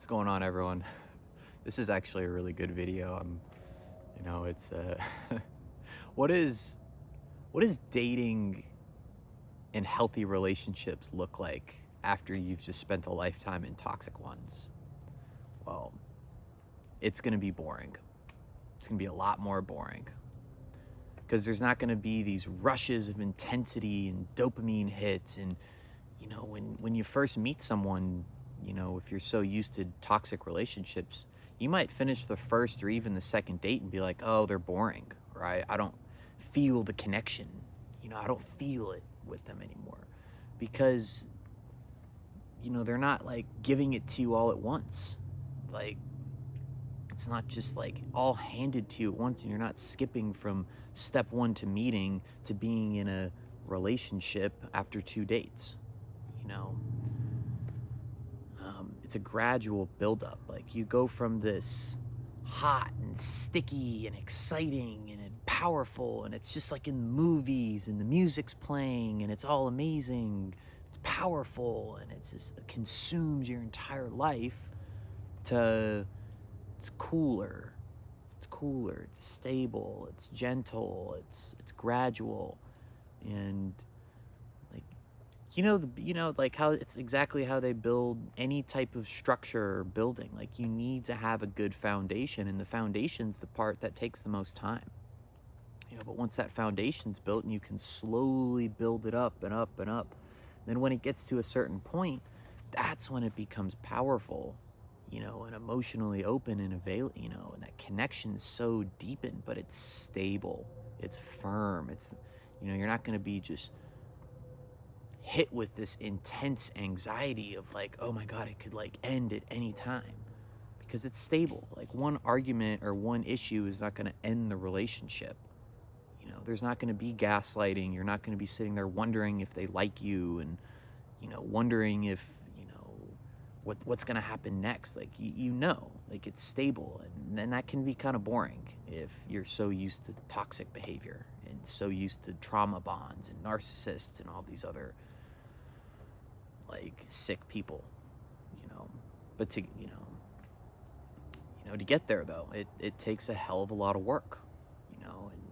What's going on, everyone? This is actually a really good video. It's what is dating and healthy relationships look like after you've just spent a lifetime in toxic ones? Well, it's going to be boring. It's going to be a lot more boring because there's not going to be these rushes of intensity and dopamine hits. And when you first meet someone, if you're so used to toxic relationships, you might finish the first or even the second date and be like, oh, they're boring, or I don't feel the connection. I don't feel it with them anymore because, they're not like giving it to you all at once. Like, it's not just like all handed to you at once, and you're not skipping from step one to meeting to being in a relationship after 2 dates. It's a gradual buildup. Like, you go from this hot and sticky and exciting and powerful, and it's just like in the movies, and the music's playing and it's all amazing, it's powerful, and it consumes your entire life, to it's cooler, it's stable, it's gentle, it's gradual. And like how it's exactly how they build any type of structure or building. Like, you need to have a good foundation, and the foundation's the part that takes the most time. But once that foundation's built and you can slowly build it up and up and up, then when it gets to a certain point, that's when it becomes powerful, and emotionally open and and that connection's so deepened, but it's stable, it's firm, it's, you're not going to be just hit with this intense anxiety of like, oh my God, it could like end at any time, because it's stable. Like, one argument or one issue is not going to end the relationship. There's not going to be gaslighting. You're not going to be sitting there wondering if they like you, and wondering if what's going to happen next. Like, like, it's stable, and then that can be kind of boring if you're so used to toxic behavior and so used to trauma bonds and narcissists and all these other like sick people. But to to get there, though, it takes a hell of a lot of work, and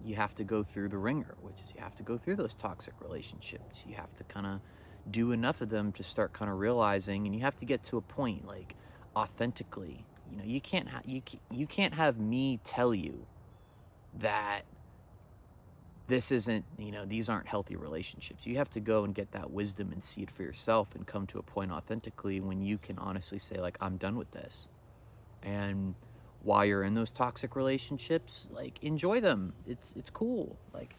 you have to go through the ringer, which is you have to go through those toxic relationships. You have to kind of do enough of them to start kind of realizing, and you have to get to a point, like, authentically. You can't have me tell you that this isn't, these aren't healthy relationships. You have to go and get that wisdom and see it for yourself, and come to a point authentically when you can honestly say, like, I'm done with this. And while you're in those toxic relationships, like, enjoy them. It's cool. Like,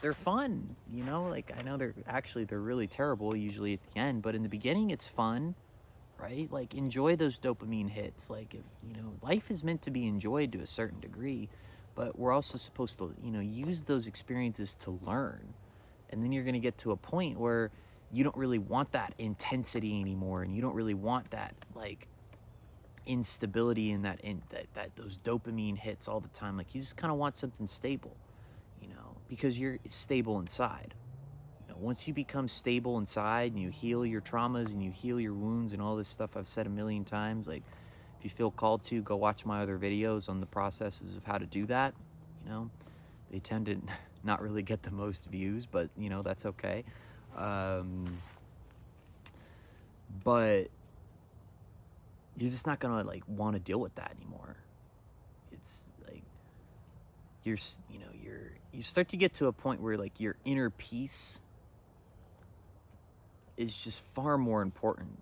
they're fun, like, I know they're really terrible usually at the end, but in the beginning it's fun, right? Like, enjoy those dopamine hits. Like, if life is meant to be enjoyed to a certain degree, but we're also supposed to use those experiences to learn. And then you're going to get to a point where you don't really want that intensity anymore, and you don't really want that, like, instability and that those dopamine hits all the time. Like, you just kind of want something stable, because you're stable inside. Once you become stable inside and you heal your traumas and you heal your wounds and all this stuff I've said a million times, like, if you feel called to, go watch my other videos on the processes of how to do that. They tend to not really get the most views, but that's okay. But you're just not gonna like want to deal with that anymore. It's like you start to get to a point where, like, your inner peace is just far more important,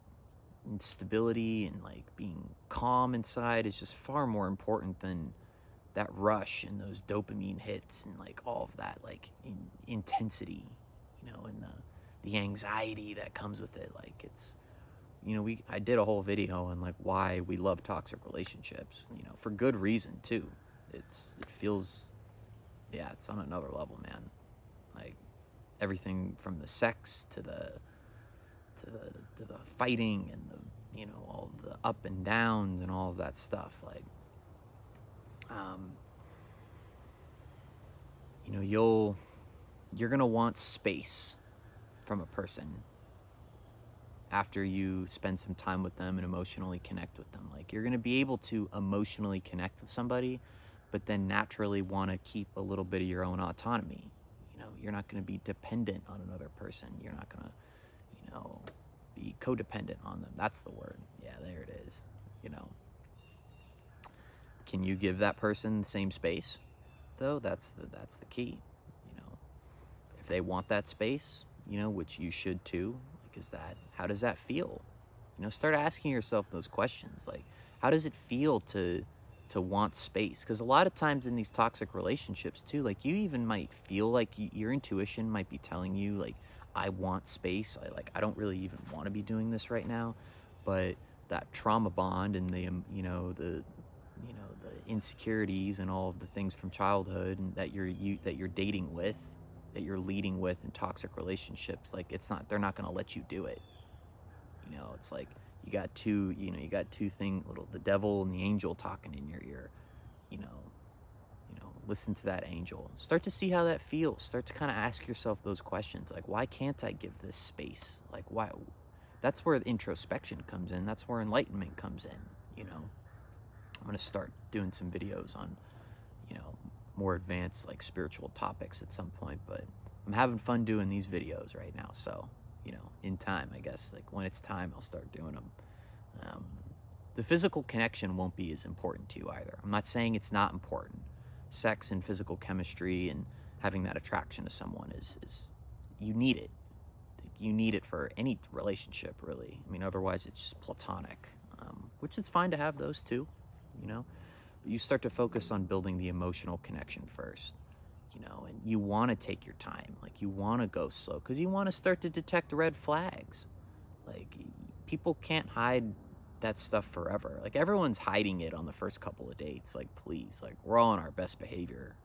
and stability and, like, being calm inside is just far more important than that rush and those dopamine hits and, like, all of that, like, intensity, and the anxiety that comes with it. Like, it's I did a whole video on, like, why we love toxic relationships, for good reason too. It feels, yeah, it's on another level, man. Like, everything from the sex to the fighting and all the up and downs and all of that stuff. Like, you're gonna want space from a person after you spend some time with them and emotionally connect with them. Like, you're going to be able to emotionally connect with somebody, but then naturally want to keep a little bit of your own autonomy. You're not going to be dependent on another person. You're not going to, be codependent on them. That's the word. Yeah, there it is. Can you give that person the same space, though? That's the key. If they want that space, which you should too, how does that feel? Start asking yourself those questions. Like, how does it feel to want space? Because a lot of times in these toxic relationships too, like, you even might feel like your intuition might be telling you, like, I want space. I don't really even want to be doing this right now. But that trauma bond and the insecurities and all of the things from childhood and that you're dating with, that you're leading with in toxic relationships, like, they're not going to let you do it. It's like you got two things, the devil and the angel talking in your ear. Listen to that angel. Start to see how that feels. Start to kind of ask yourself those questions. Like, why can't I give this space? Like, why? That's where introspection comes in. That's where enlightenment comes in. I'm going to start doing some videos on, more advanced, like, spiritual topics at some point, but I'm having fun doing these videos right now. So, in time, I guess, like, when it's time, I'll start doing them. The physical connection won't be as important to you either. I'm not saying it's not important. Sex and physical chemistry and having that attraction to someone is you need it. You need it for any relationship, really. I mean, otherwise it's just platonic, which is fine to have those too, But you start to focus on building the emotional connection first, and you want to take your time. Like, you want to go slow because you want to start to detect red flags. Like, people can't hide that stuff forever. Like, everyone's hiding it on the first couple of dates. Like, please, like, we're all on our best behavior,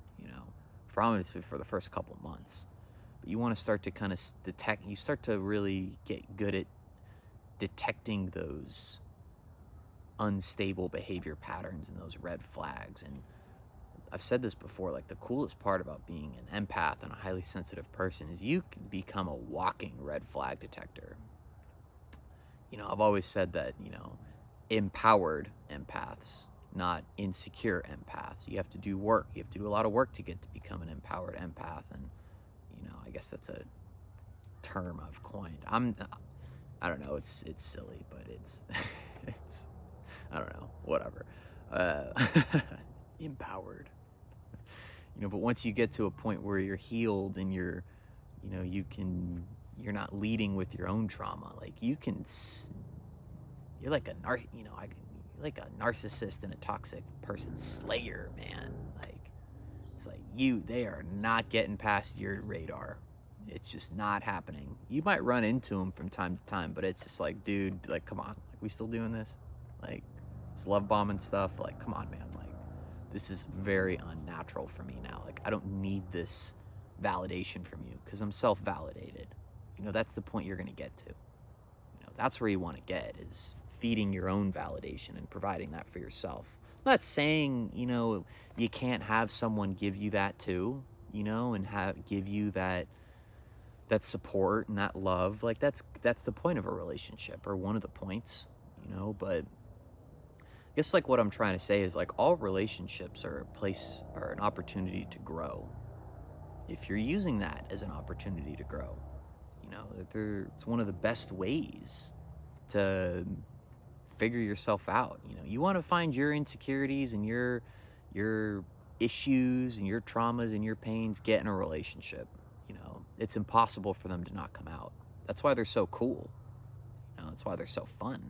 for the first couple of months. But you want to start to kind of detect, you start to really get good at detecting those unstable behavior patterns and those red flags. And I've said this before, like, the coolest part about being an empath and a highly sensitive person is you can become a walking red flag detector. I've always said that, empowered empaths, not insecure empaths. You have to do work. You have to do a lot of work to get to become an empowered empath. And, I guess that's a term I've coined. I don't know. It's silly, but it's I don't know. Whatever. Empowered. But once you get to a point where you're healed and you're not leading with your own trauma, like, you're like like a narcissist and a toxic person slayer, man. Like, it's like they are not getting past your radar. It's just not happening. You might run into them from time to time, but it's just like, dude, like, come on, like, we still doing this? Like, this love bombing stuff, like, come on, man. Like, this is very unnatural for me now. Like, I don't need this validation from you because I'm self-validated. That's the point you're going to get to. That's where you want to get, is feeding your own validation and providing that for yourself. I'm not saying, you can't have someone give you that too, and give you that support and that love. Like, that's the point of a relationship, or one of the points, but I guess, like, what I'm trying to say is, like, all relationships are an opportunity to grow. If you're using that as an opportunity to grow, it's one of the best ways to figure yourself out. You want to find your insecurities and your issues and your traumas and your pains, get in a relationship. It's impossible for them to not come out. That's why they're so cool. That's why they're so fun.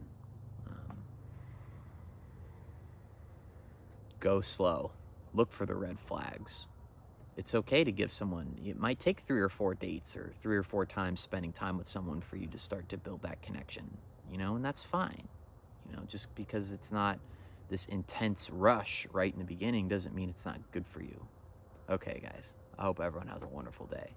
Go slow. Look for the red flags. It's okay to give someone, it might take 3 or 4 dates or 3 or 4 times spending time with someone for you to start to build that connection, and that's fine. Just because it's not this intense rush right in the beginning doesn't mean it's not good for you. Okay, guys, I hope everyone has a wonderful day.